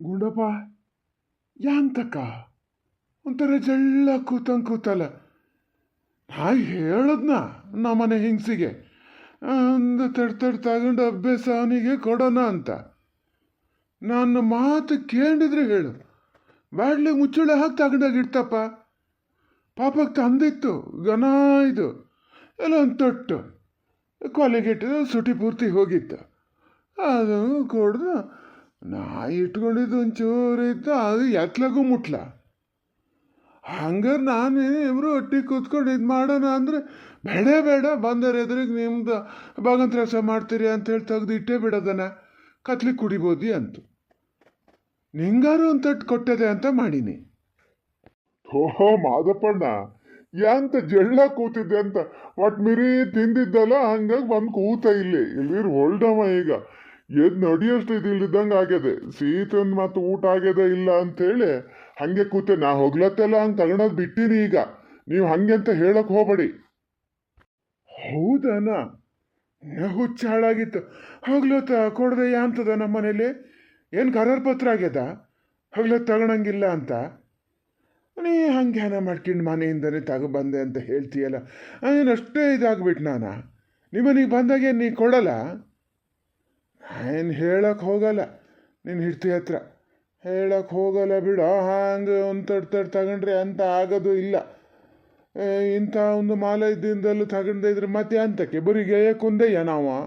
ಗುಂಡಪ್ಪ ಯಾಂತಕ್ಕ ಒಂಥರ ಜಳ್ಳ ಕೂತಲ್ಲ. ನಾ ಹೇಳದ್ನ ನಮ್ಮನೆ ಹಿಂಗ್ಸಿಗೆ ಒಂದು ತಡ್ ತಗೊಂಡು ಅಭ್ಯಾಸ ಅವನಿಗೆ ಕೊಡೋಣ ಅಂತ. ನನ್ನ ಮಾತು ಕೇಳಿದ್ರೆ ಹೇಳು, ಬ್ಯಾಡ್ಲಿ ಮುಚ್ಚುಳೆ ಹಾಕಿ ತಗೊಂಡಾಗಿಡ್ತಪ್ಪ. ಪಾಪಕ್ಕೆ ತಂದಿತ್ತು ಘನ ಇದು ಎಲ್ಲ ಒಂದು ತೊಟ್ಟು ಕೊಲೆಗಿಟ್ಟಿದ್ದು ಸುಟಿ ಪೂರ್ತಿ ಹೋಗಿತ್ತು. ಅದು ಕೊಡ್ದು ನಾ ಇಟ್ಕೊಂಡಿದ್ದು ಒಂಚೂರು ಇತ್ತು, ಅದು ಎತ್ಲಾಗೂ ಮುಟ್ಲ. ಹಂಗಾರೆ ನಾನು ಇವರು ಒಟ್ಟಿಗೆ ಕೂತ್ಕೊಂಡು ಇದು ಮಾಡೋಣ ಅಂದರೆ ಬೇಡ ಬಂದರೆ ಎದುರಿಗೆ ನಿಮ್ದು ಭಾಗಂತ್ರಸ ಮಾಡ್ತೀರಿ ಅಂತೇಳಿ ತೆಗೆದು ಇಟ್ಟೇ ಬಿಡೋದನ್ನ ಕತ್ಲಿಗೆ ಕುಡಿಬೋದು ಅಂತು. ನಿಂಗಾರು ಒಂದು ತಟ್ಟು ಕೊಟ್ಟದೆ ಅಂತ ಮಾಡೀನಿ. ಓಹೋ ಮಾದಪ್ಪಣ್ಣ, ಯಾಂತ ಜಳ್ಳ ಕೂತಿದ್ದೆ ಅಂತ ಒಟ್ಟು ಮಿರಿ ತಿಂದಿದ್ದಲ್ಲ, ಹಂಗಾಗಿ ಬಂದು ಕೂತ ಇಲ್ಲಿ ಹೊಲ್ಡಮ್ಮ ಈಗ ಎದ್ ನಡಿಯಷ್ಟು ಇದಿಲ್ದಂಗೆ ಆಗ್ಯದೆ. ಸೀತನ್ ಮತ್ತು ಊಟ ಆಗ್ಯದ ಇಲ್ಲ ಅಂತೇಳಿ ಹಂಗೆ ಕೂತೆ. ನಾ ಹೋಗ್ಲತ್ತೆಲ್ಲ ಹಂಗೆ ತಗೊಳೋದು ಬಿಟ್ಟಿನಿ. ಈಗ ನೀವು ಹಂಗೆ ಅಂತ ಹೇಳಕ್ ಹೋಗ್ಬೇಡಿ. ಹೌದನ, ಹುಚ್ಚ ಹಾಳಾಗಿತ್ತು. ಹೋಗ್ಲತ್ತ ಕೊಡದೆ ಯಾಂತದ ನಮ್ಮ ಮನೇಲಿ ಏನು ಕರಾರ್ ಪತ್ರ ಆಗ್ಯದ ಹೋಗ್ಲತ್ತ ತಗೊಳಂಗಿಲ್ಲ ಅಂತ. ನೀ ಹಂಗೆ ಹ್ಯಾನ ಮಾಡ್ಕೊಂಡು ಮನೆಯಿಂದನೇ ತಗೊಬಂದೆ ಅಂತ ಹೇಳ್ತೀಯಲ್ಲ, ಅಷ್ಟೇ ಇದಾಗ್ಬಿಟ್ಟು ನಾನು ನಿಮ್ಮನಿಗೆ ಬಂದಾಗೆ ನೀ ಕೊಡಲ್ಲ. ಏನು ಹೇಳಕ್ಕೆ ಹೋಗಲ್ಲ, ನಿನ್ನ ಹಿಡ್ತಿ ಹತ್ರ ಹೇಳಕ್ಕೆ ಹೋಗಲ್ಲ ಬಿಡು. ಹಂಗೆ ಒಂದು ತಡ್ ತಗೊಂಡ್ರೆ ಅಂತ ಆಗೋದು ಇಲ್ಲ. ಇಂಥ ಒಂದು ಮಾಲ ಇದ್ದಿಂದಲೂ ತಗೊಂಡೆ ಇದ್ರೆ ಮತ್ತೆ ಅಂತಕ್ಕೆ ಬರೀ ಗೆಯ್ಯಕ್ಕುಂದೆಯ್ಯ ನಾವು.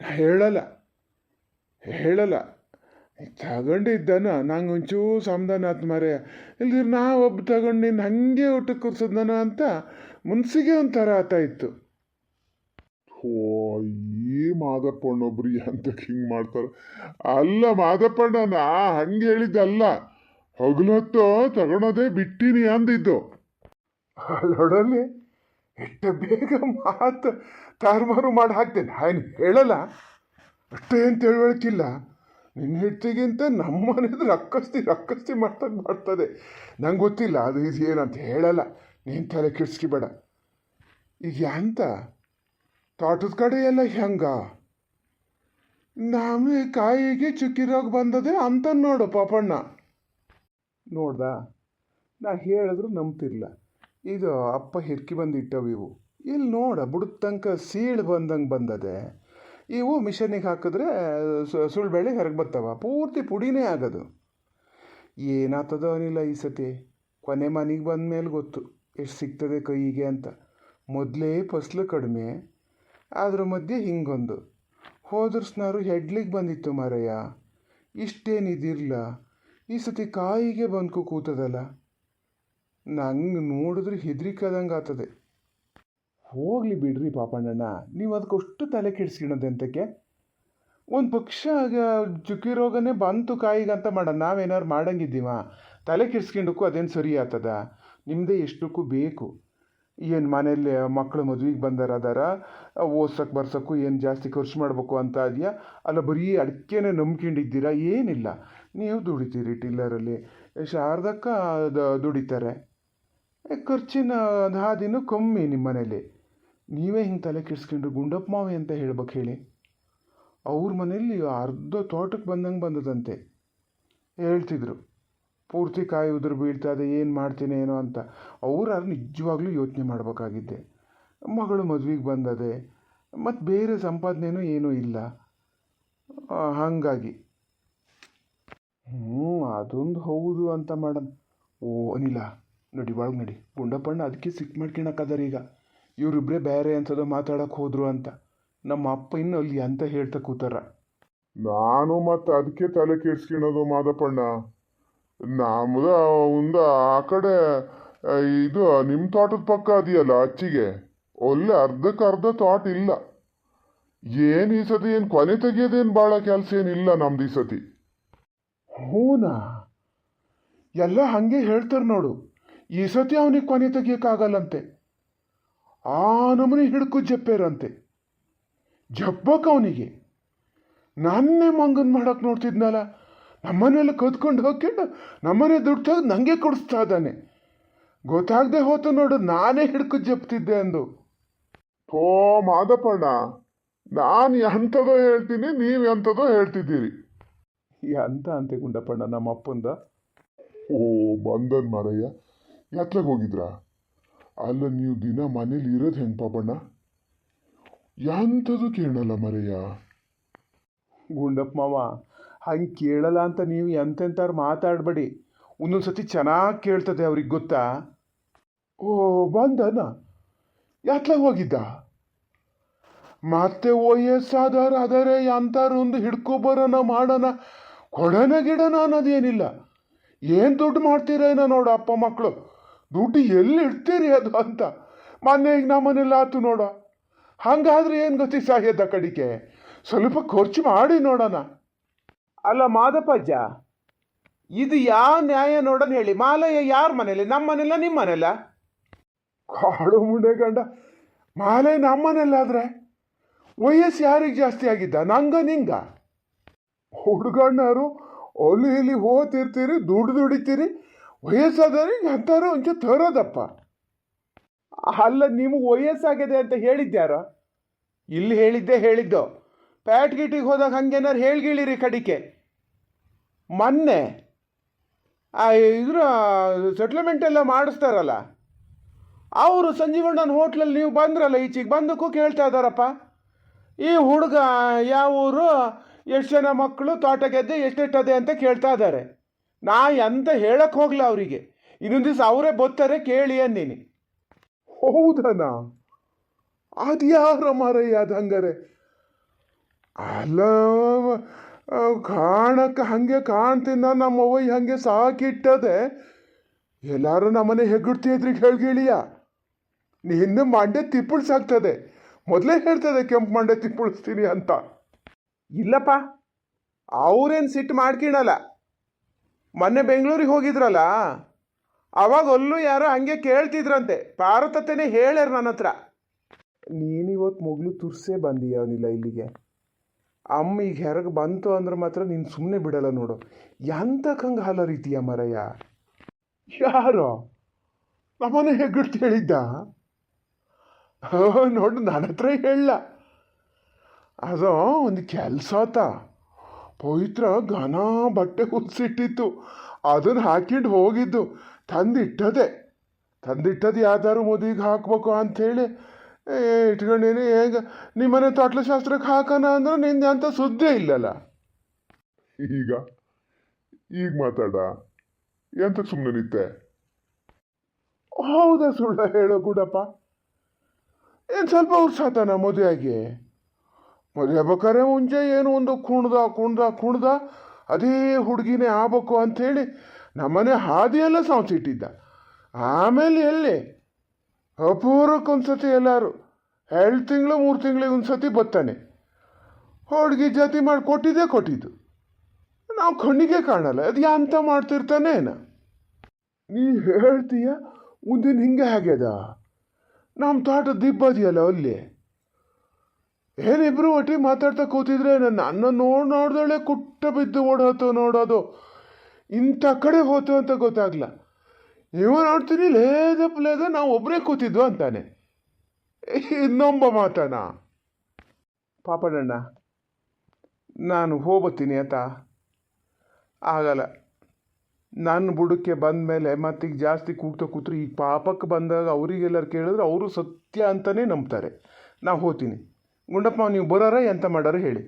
ನಾ ಹೇಳಲ್ಲ ತಗೊಂಡಿದ್ದಾನ ನಂಗೆ ಒಂಚೂರು ಸಮಾಧಾನ ಆತು ಮರೆಯ. ಇಲ್ದಿರ ನಾ ಒಬ್ಬ ತಗೊಂಡು ನಿನ್ನ ಹಾಗೆ ಊಟಕ್ಕೆ ಕೂರ್ಸೋದನ ಅಂತ ಮುನ್ಸಿಗೆ ಒಂಥರ ಆತ ಇತ್ತು. ಓ ಈ ಮಾದಪ್ಪಣ್ಣೊಬ್ರು ಅಂತಕ್ಕೆ ಹಿಂಗೆ ಮಾಡ್ತಾರೆ. ಅಲ್ಲ ಮಾದಪ್ಪಣ್ಣ, ನಾ ಹಂಗೆ ಹೇಳಿದ್ದಲ್ಲ, ಹೊತ್ತು ತಗೊಳೋದೇ ಬಿಟ್ಟಿನಿ ಅಂದಿದ್ದು. ಅಲ್ಲೊಡಲ್ಲಿ ಎಷ್ಟು ಬೇಗ ಮಾತು ತಾರುಮಾರು ಮಾಡಿ ಹಾಕ್ತೇನೆ. ಏನು ಹೇಳಲ್ಲ, ಅಷ್ಟೇನು ತಿಳುವಳಿಕಿಲ್ಲ. ನಿನ್ನ ಹಿಡ್ತಿಗಿಂತ ನಮ್ಮ ಮನೆದು ರಕ್ಕಸ್ತಿ ಮಾಡ್ತದೆ. ನಂಗೆ ಗೊತ್ತಿಲ್ಲ ಅದು ಇದು ಏನಂತ ಹೇಳಲ್ಲ. ನೀನು ತಲೆ ಕೆಡ್ಸ್ಕಿಬೇಡ. ಈಗ ಯಾಂತ ತೋಟದ ಕಡೆ ಎಲ್ಲ ಹೆಂಗ ನಮಗೆ ಕಾಯಿಗೆ ಚುಕ್ಕಿ ರೋಗ ಬಂದದೆ ಅಂತ ನೋಡು ಪಾಪಣ್ಣ. ನೋಡ್ದ, ನಾ ಹೇಳಿದ್ರು ನಂಬ್ತಿರ್ಲ. ಇದು ಅಪ್ಪ ಹಿರ್ಕಿ ಬಂದಿಟ್ಟವು ಇವು. ಇಲ್ಲಿ ನೋಡ ಬುಡದ ತನಕ ಸೀಳು ಬಂದಂಗೆ ಬಂದದೆ. ಇವು ಮಿಷನಿಗೆ ಹಾಕಿದ್ರೆ ಸುಳ್ಬೇಳೆ ಹೊರಗೆ ಬರ್ತಾವ, ಪೂರ್ತಿ ಪುಡಿನೇ ಆಗೋದು. ಏನಾಗ್ತದೋ ಅನಿಲ್ಲ ಈ ಸತಿ. ಕೊನೆ ಮನೆಗೆ ಬಂದ ಮೇಲೆ ಗೊತ್ತು ಎಷ್ಟು ಸಿಗ್ತದೆ ಕೈಗೆ ಅಂತ. ಮೊದಲೇ ಫಸಲು ಕಡಿಮೆ, ಅದ್ರ ಮಧ್ಯೆ ಹಿಂಗೊಂದು. ಹೋದ್ರಸ್ನಾರು ಹೆಡ್ಲಿಗೆ ಬಂದಿತ್ತು ಮಾರಯ್ಯ, ಇಷ್ಟೇನಿದಿರಲ್ಲ. ಈ ಸತಿ ಕಾಯಿಗೆ ಬಂದ್ಕೊ ಕೂತದಲ್ಲ, ನಂಗೆ ನೋಡಿದ್ರೆ ಹೆದ್ರಿಕದಂಗೆ ಆಗ್ತದೆ. ಹೋಗಲಿ ಬಿಡ್ರಿ ಪಾಪಣ್ಣಣ್ಣ, ನೀವು ಅದಕ್ಕಷ್ಟು ತಲೆ ಕೆಡಿಸ್ಕೊಳ್ಳೋದೆಂತಕ್ಕೆ? ಒಂದು ಪಕ್ಷ ಚುಕ್ಕಿ ರೋಗನೇ ಬಂತು ಕಾಯಿಗಂತ ಮಾಡೋಣ, ನಾವೇನಾರು ಮಾಡಂಗಿದ್ದೀವ? ತಲೆ ಕೆಡಿಸ್ಕೊಂಡಕ್ಕೂ ಅದೇನು ಸರಿ ಆಗ್ತದ? ನಿಮ್ಮದೇ ಎಷ್ಟಕ್ಕೂ ಬೇಕು. ಏನು ಮನೇಲಿ ಮಕ್ಕಳು ಮದುವೆಗೆ ಬಂದಾರ ಓದ್ಸಕ್ಕೆ ಬರ್ಸೋಕ್ಕೂ ಏನು ಜಾಸ್ತಿ ಖರ್ಚು ಮಾಡಬೇಕು ಅಂತ ಇದೆಯಾ? ಅಲ್ಲ ಬರೀ ಅಡಿಕೆನೇ ನಂಬ್ಕೊಂಡಿದ್ದೀರಾ? ಏನಿಲ್ಲ, ನೀವು ದುಡಿತೀರಿ ಟಿಲ್ಲರಲ್ಲಿ, ಶಾರದಕ್ಕ ದುಡಿತಾರೆ. ಖರ್ಚಿನ ಹಾದಿನೂ ಕಮ್ಮಿ ನಿಮ್ಮ ಮನೇಲಿ. ನೀವೇ ಹಿಂಗೆ ತಲೆ ಕೆಡಿಸ್ಕೊಂಡ್ರು ಗುಂಡಪ್ಪ ಮಾವೆ ಅಂತ ಹೇಳ್ಬೇಕು ಹೇಳಿ. ಅವ್ರ ಮನೇಲಿ ಅರ್ಧ ತೋಟಕ್ಕೆ ಬಂದಂಗೆ ಬಂದದಂತೆ ಹೇಳ್ತಿದ್ರು. ಪೂರ್ತಿ ಕಾಯಿ ಉದುರು ಬೀಳ್ತದೆ, ಏನು ಮಾಡ್ತೀನಿ ಏನೋ ಅಂತ. ಅವ್ರು ನಿಜವಾಗ್ಲೂ ಯೋಚನೆ ಮಾಡಬೇಕಾಗಿದ್ದೆ. ಮಗಳು ಮದುವೆಗೆ ಬಂದದೆ, ಮತ್ತು ಬೇರೆ ಸಂಪಾದನೆಯೂ ಏನೂ ಇಲ್ಲ, ಹಾಗಾಗಿ ಅದೊಂದು ಹೌದು ಅಂತ ಮಾಡೋಣ. ಓ ಅನಿಲ, ನಡಿ ಒಳಗೆ ನಡಿ. ಗುಂಡಪ್ಪಣ್ಣ ಅದಕ್ಕೆ ಸಿಕ್ ಮಾಡ್ಕೊಳಕ್ಕದಾರ ಈಗ. ಇವರಿಬ್ಬರೇ ಬೇರೆ ಅನ್ಸೋದು ಮಾತಾಡೋಕೆ ಹೋದ್ರು ಅಂತ. ನಮ್ಮ ಅಪ್ಪ ಇನ್ನು ಅಲ್ಲಿ ಅಂತ ಹೇಳ್ತಾ ಕೂತಾರ. ನಾನು ಮತ್ತೆ ಅದಕ್ಕೆ ತಲೆ ಕೆಡ್ಸ್ಕೊಳೋದು ಮಾದಪ್ಪಣ್ಣ. ನಮ್ದು ಒಂದು ಆ ಕಡೆ ಇದು ನಿಮ್ಮ ತೋಟದ ಪಕ್ಕ ಅದೆಯಲ್ಲ ಅಚ್ಚಿಗೆ, ಒಳ್ಳೆ ಅರ್ಧಕ್ಕರ್ಧ ತೋಟ ಇಲ್ಲ. ಏನು ಈ ಸತಿ ಏನು ಕೊನೆ ತೆಗಿಯೋದೇನು ಭಾಳ ಕೆಲಸ ಏನಿಲ್ಲ ನಮ್ದು ಈ ಸತಿ. ಹೂನಾ, ಎಲ್ಲ ಹಾಗೆ ಹೇಳ್ತಾರೆ ನೋಡು. ಈ ಸತಿ ಅವನಿಗೆ ಕೊನೆ ತೆಗಿಯೋಕ್ಕಾಗಲ್ಲಂತೆ. ಆ ನಮೂನಿ ಹಿಡ್ಕು ಜಪ್ಪೇರಂತೆ. ಜಪ್ಪಕ್ಕೆ ಅವನಿಗೆ ನನ್ನೇ ಮಂಗನ್ ಮಾಡಕ್ಕೆ ನೋಡ್ತಿದ್ನಲ್ಲ, ನಮ್ಮನೆಲ್ಲ ಕದ್ಕೊಂಡು ಹೋಗ್ಕೊಂಡು ನಮ್ಮನೆ ದುಡ್ಡು ತೆಗೆದು ನನಗೆ ಕೊಡಿಸ್ತಾ ಇದ್ದಾನೆ. ಗೊತ್ತಾಗದೆ ಹೋತು ನೋಡು, ನಾನೇ ಹಿಡ್ಕು ಜಪ್ತಿದ್ದೆ ಅಂದು. ಥೋ ಮಾದಪ್ಪಣ್ಣ, ನಾನು ಎಂಥದೋ ಹೇಳ್ತೀನಿ, ನೀವು ಎಂಥದೋ ಹೇಳ್ತಿದ್ದೀರಿ. ಎಂತ ಅಂತೆ ಗುಂಡಪ್ಪಣ್ಣ ನಮ್ಮ ಅಪ್ಪಂದ. ಓ ಬಂದನ್ ಮಾರಯ್ಯ, ಯಾತ್ರೆಗೆ ಹೋಗಿದ್ರಾ? ಅಲ್ಲ ನೀವು ದಿನ ಮನೇಲಿ ಇರೋದು ಹೆಂಗೆ ಪಾಪಣ್ಣ? ಎಂಥದ್ದು ಕೇಳಲ್ಲ ಮರಯ್ಯ. ಗುಂಡಪ್ಪ ಮಾವ ಹಂಗೆ ಕೇಳಲ್ಲ ಅಂತ ನೀವು ಎಂತೆಂಥವ್ರು ಮಾತಾಡಬೇಡಿ. ಒಂದೊಂದು ಸತಿ ಚೆನ್ನಾಗಿ ಕೇಳ್ತದೆ ಅವ್ರಿಗೆ ಗೊತ್ತಾ. ಓ ಬಂದನ, ಯಾತ್ಲಾಗ ಹೋಗಿದ್ದ? ಮತ್ತೆ ವಯಸ್ಸಾದವ್ರು ಆದರೆ ಎಂಥವ್ರು ಒಂದು ಹಿಡ್ಕೊಬರೋಣ ಮಾಡೋಣ, ಕೊಡೋಣ ಗಿಡನ ಅನ್ನೋದೇನಿಲ್ಲ. ಏನು ದುಡ್ಡು ಮಾಡ್ತೀರೇನೋ ನೋಡು ಅಪ್ಪ ಮಕ್ಕಳು, ದುಡ್ಡು ಎಲ್ಲಿ ಇಡ್ತೀರಿ ಅದು ಅಂತ. ಮೊನ್ನೆ ಈಗ ನಮ್ಮನೆಲ್ಲ ಆತು ನೋಡ. ಹಂಗಾದ್ರೆ ಏನು ಗತಿ ಸಾಹ್ಯದ ಕಡಿಕೆ, ಸ್ವಲ್ಪ ಖರ್ಚು ಮಾಡಿ ನೋಡೋಣ. ಅಲ್ಲ ಮಾದಪ್ಪಜ್ಜ, ಇದು ಯಾವ ನ್ಯಾಯ ನೋಡೋಣ ಹೇಳಿ? ಮಾಲಯ್ಯ ಯಾರ ಮನೇಲಿ, ನಮ್ಮ ಮನೆಲ್ಲ ನಿಮ್ಮ ಮನೆಲ್ಲ? ಕಾಳು ಮುಂಡೆ ಗಂಡ, ಮಾಲಯ್ಯ ನಮ್ಮ ಮನೆಯಲ್ಲಾದ್ರೆ ವಯಸ್ಸು ಯಾರಿಗೆ ಜಾಸ್ತಿ ಆಗಿದ್ದ, ನಂಗ ನಿಂಗ? ಹುಡುಗಣ್ಣರು ಅಲ್ಲಿ ಇಲ್ಲಿ ಹೋಗ್ತಿರ್ತೀರಿ, ದುಡ್ಡು ದುಡಿತೀರಿ, ವಯಸ್ಸಾದವ್ರಿಗೆ ಅಂತಾರು ಒಂಚೂರು ತರೋದಪ್ಪ. ಅಲ್ಲ ನಿಮಗೆ ವಯಸ್ಸಾಗಿದೆ ಅಂತ ಹೇಳಿದ್ಯಾರೋ? ಇಲ್ಲಿ ಹೇಳಿದ್ದು ಪ್ಯಾಟ್ ಗಿಟಿಗೆ ಹೋದಾಗ ಹಂಗೇನಾರು ಹೇಳ್ಗಿಳಿರಿ ಕಡಿಕೆ. ಮೊನ್ನೆ ಇದ್ರ ಸೆಟ್ಲ್ಮೆಂಟ್ ಎಲ್ಲ ಮಾಡಿಸ್ತಾರಲ್ಲ, ಅವರು ಸಂಜೀವಣ್ಣನ ಹೋಟ್ಲಲ್ಲಿ ನೀವು ಬಂದ್ರಲ್ಲ, ಈಚೆಗೆ ಬಂದಕ್ಕೂ ಕೇಳ್ತಾ ಇದ್ದಾರಪ್ಪ, ಈ ಹುಡುಗ ಯಾವ ಊರು, ಎಷ್ಟು ಜನ ಮಕ್ಕಳು, ತೋಟ ಗೆದ್ದೆ ಎಷ್ಟೆಷ್ಟದೆ ಅಂತ ಕೇಳ್ತಾ ಇದ್ದಾರೆ. ನಾ ಎಂತ ಹೇಳಕ್ಕೆ ಹೋಗ್ಲ ಅವರಿಗೆ, ಇನ್ನೊಂದು ದಿವಸ ಅವರೇ ಬತ್ತಾರೆ ಕೇಳಿ ಅನ್ನೀನಿ. ಹೌದನಾ? ಅದು ಯಾರ ಮಾರಯ್ಯ ಅದು ಹಂಗಾರೆ? ಅಲ್ಲ ಕಾಣಕ್ಕೆ ಹಾಗೆ ಕಾಣ್ತೀನ, ನಮ್ಮವ್ವ ಹಾಗೆ ಸಾಕಿಟ್ಟದೆ. ಎಲ್ಲರೂ ನಮ್ಮನೆ ಹೆಗ್ಗುಡ್ತಿದ್ರಿಗೆ ಹೇಳ್ಗಿಳಿಯ, ನಿನ್ನ ಮಂಡೆ ತಿಪ್ಪಳಿಸಾಗ್ತದೆ. ಮೊದಲೇ ಹೇಳ್ತದೆ ಕೆಂಪು ಮಂಡೆ ತಿಪ್ಪಳಿಸ್ತೀನಿ ಅಂತ. ಇಲ್ಲಪ್ಪ, ಅವ್ರೇನು ಸಿಟ್ಟು ಮಾಡ್ಕಿಣಲ್ಲ. ಮೊನ್ನೆ ಬೆಂಗಳೂರಿಗೆ ಹೋಗಿದ್ರಲ್ಲ, ಅವಾಗ ಅಲ್ಲೂ ಯಾರೋ ಹಂಗೆ ಕೇಳ್ತಿದ್ರಂತೆ. ಪಾರತತೆನೇ ಹೇಳ್ಯಾರ ನನ್ನ ಹತ್ರ. ನೀನಿವತ್ತು ಮೊಗ್ಲು ತುರ್ಸೇ ಬಂದೀಯ ಅವನಿಲ್ಲ ಇಲ್ಲಿಗೆ. ಅಮ್ಮ ಈಗ ಹೆರಗೆ ಬಂತು ಅಂದ್ರೆ ಮಾತ್ರ ನೀನು ಸುಮ್ಮನೆ ಬಿಡಲ್ಲ ನೋಡು. ಎಂತಕ್ಕೆ ಹಂಗೆ ಹಾಲ ರೀತಿಯ ಮರಯ್ಯ? ಯಾರೋ ನಮ್ಮನೆ ಹೆಗ್ಗಡ್ತಿ ಹೇಳಿದ್ದ? ನೋಡು, ನನ್ನ ಹತ್ರ ಹೇಳ. ಅದು ಒಂದು ಕೆಲಸ ಆತ. ಪವಿತ್ರ ಘನ ಬಟ್ಟೆ ಹುಸಿಟ್ಟಿತ್ತು, ಅದನ್ನು ಹಾಕಿಟ್ಟು ಹೋಗಿದ್ದು. ತಂದಿಟ್ಟದೆ ಯಾವ್ದಾರು ಮದುವೆಗೆ ಹಾಕ್ಬೇಕು ಅಂಥೇಳಿ ಇಟ್ಕೊಂಡೀನಿ. ಹೇಗೆ ನಿಮ್ಮನೆ ಶಾಸ್ತ್ರಕ್ಕೆ ಹಾಕೋಣ ಅಂದ್ರೆ ನಿಂದೆ ಅಂತ ಸುದ್ದೇ ಇಲ್ಲಲ್ಲ. ಈಗ ಮಾತಾಡ, ಎಂತ ಸುಮ್ಮನೆ ನಿತ್ತೆ? ಹೌದಾ ಸುಳ್ಳ ಹೇಳೋ ಗುಡಪ್ಪ? ಏನು ಸ್ವಲ್ಪ ಉರ್ಸಾತನ ಮದುವೆಗೆ? ಮದುವೆ ಬೇಕಾರೆ ಮುಂಚೆ ಏನು ಒಂದು ಕುಣ್ದ ಅದೇ ಹುಡುಗಿನೇ ಆಗ್ಬೇಕು ಅಂಥೇಳಿ ನಮ್ಮನೆ ಹಾದಿಯೆಲ್ಲ ಸಾಂಸಿಟ್ಟಿದ್ದ. ಆಮೇಲೆ ಎಲ್ಲಿ ಅಪೂರ್ವಕ್ಕೊಂದ್ಸತಿ ಎಲ್ಲರೂ 2 ತಿಂಗಳು 3 ತಿಂಗಳಿಗೆ ಒಂದ್ಸತಿ ಬರ್ತಾನೆ. ಹುಡುಗಿ ಜೊತೆ ಮಾಡಿ ಕೊಟ್ಟಿದ್ದು ನಾವು ಕಣ್ಣಿಗೆ ಕಾಣಲ್ಲ. ಅದು ಎಂತ ಮಾಡ್ತಿರ್ತಾನೆ ಏನ? ನೀ ಹೇಳ್ತೀಯ ಮುಂದಿನ ಹಿಂಗೆ ಆಗ್ಯದ. ನಮ್ಮ ತೋಟ ದಿಬ್ಬದಿಯಲ್ಲ ಅಲ್ಲಿ, ಏನಿಬ್ರು ಒಟ್ಟಿಗೆ ಮಾತಾಡ್ತಾ ಕೂತಿದ್ರೆ ನನ್ನ ನೋಡ್ದಳೆ ಕುಟ್ಟ ಬಿದ್ದು ಓಡೋತು ನೋಡೋದು. ಇಂಥ ಕಡೆ ಹೋತು ಅಂತ ಗೊತ್ತಾಗ್ಲ. ಇವ ನೋಡ್ತೀನಿ ಲೇದ ನಾವು ಒಬ್ಬರೇ ಕೂತಿದ್ವು ಅಂತಾನೆ. ಇನ್ನೊಬ್ಬ ಮಾತಾನ, ಪಾಪಣ್ಣಣ್ಣ ನಾನು ಹೋಗ್ಬತ್ತೀನಿ ಆತ. ಆಗಲ್ಲ, ನನ್ನ ಬುಡಕ್ಕೆ ಬಂದ ಮೇಲೆ ಮತ್ತೀಗ ಜಾಸ್ತಿ ಕೂಗ್ತಾ ಕೂತ್ರು ಈಗ ಪಾಪಕ್ಕೆ ಬಂದಾಗ ಅವರಿಗೆಲ್ಲರು ಕೇಳಿದ್ರೆ ಅವರು ಸತ್ಯ ಅಂತಲೇ ನಂಬ್ತಾರೆ. ನಾವು ಹೋಗ್ತೀನಿ. ಗುಂಡಪ್ಪ ನೀವು ಬರೋರ ಎಂತ ಮಾಡೋರು ಹೇಳಿ?